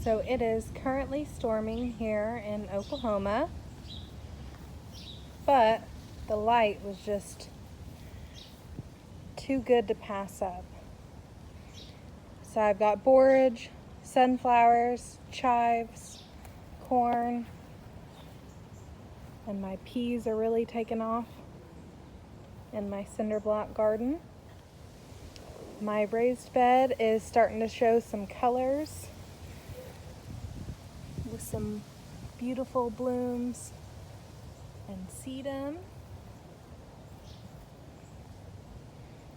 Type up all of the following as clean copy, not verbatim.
So it is currently storming here in Oklahoma, but the light was just too good to pass up. So I've got borage, sunflowers, chives, corn, and my peas are really taking off in my cinder block garden. My raised bed is starting to show some colors with some beautiful blooms and sedum.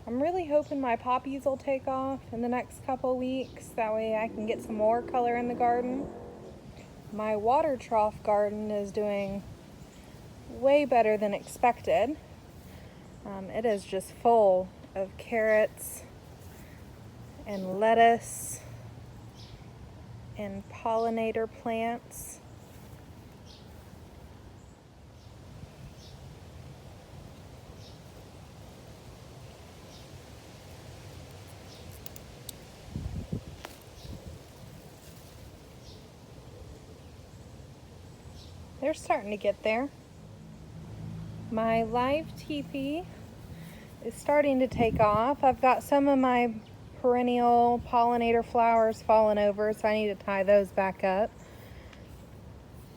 I'm really hoping my poppies will take off in the next couple weeks. That way I can get some more color in the garden. My water trough garden is doing way better than expected. It is just full of carrots and lettuce and pollinator plants. They're starting to get there. My live teepee is starting to take off. I've got some of my perennial pollinator flowers falling over, so I need to tie those back up.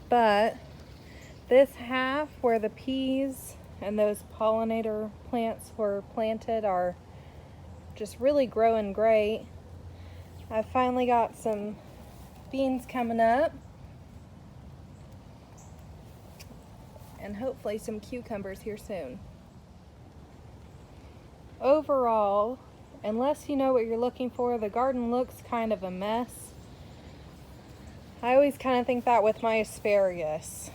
But this half where the peas and those pollinator plants were planted are just really growing great. I've finally got some beans coming up, and hopefully some cucumbers here soon. Overall, unless you know what you're looking for, the garden looks kind of a mess. I always kind of think that with my asparagus.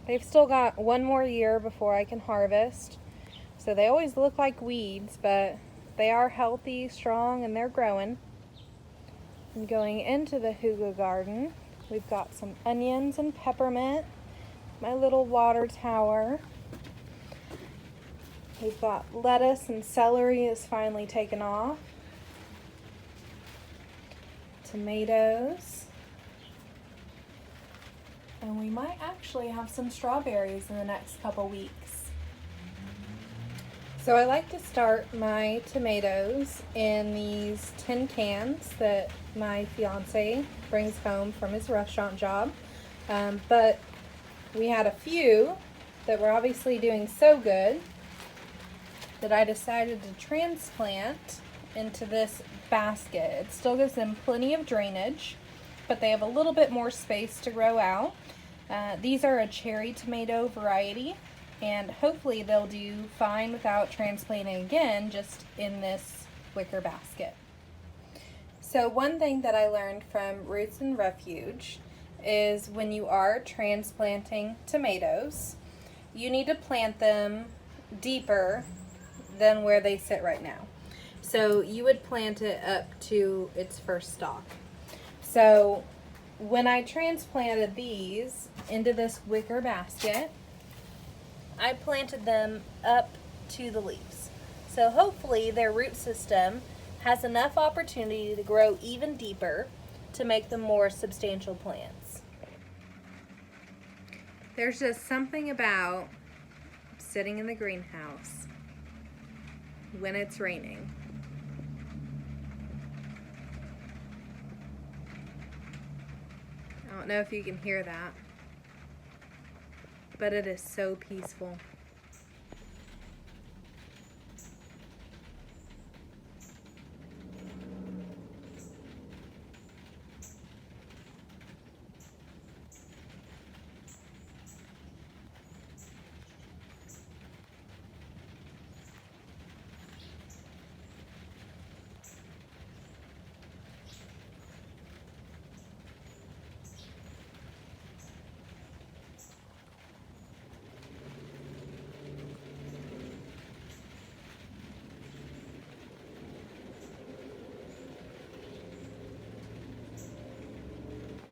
They've still got one more year before I can harvest, so they always look like weeds, but they are healthy, strong, and they're growing. And going into the hygge garden, we've got some onions and peppermint, my little water tower. We've got lettuce and celery is finally taken off. Tomatoes. And we might actually have some strawberries in the next couple weeks. So I like to start my tomatoes in these tin cans that my fiance brings home from his restaurant job. But we had a few that were obviously doing so good that I decided to transplant into this basket. It still gives them plenty of drainage, but they have a little bit more space to grow out. These are a cherry tomato variety, and hopefully they'll do fine without transplanting again, just in this wicker basket. So one thing that I learned from Roots and Refuge is when you are transplanting tomatoes, you need to plant them deeper than where they sit right now. So you would plant it up to its first stalk. So when I transplanted these into this wicker basket, I planted them up to the leaves. So hopefully their root system has enough opportunity to grow even deeper to make them more substantial plants. There's just something about sitting in the greenhouse when it's raining. I don't know if you can hear that, but it is so peaceful.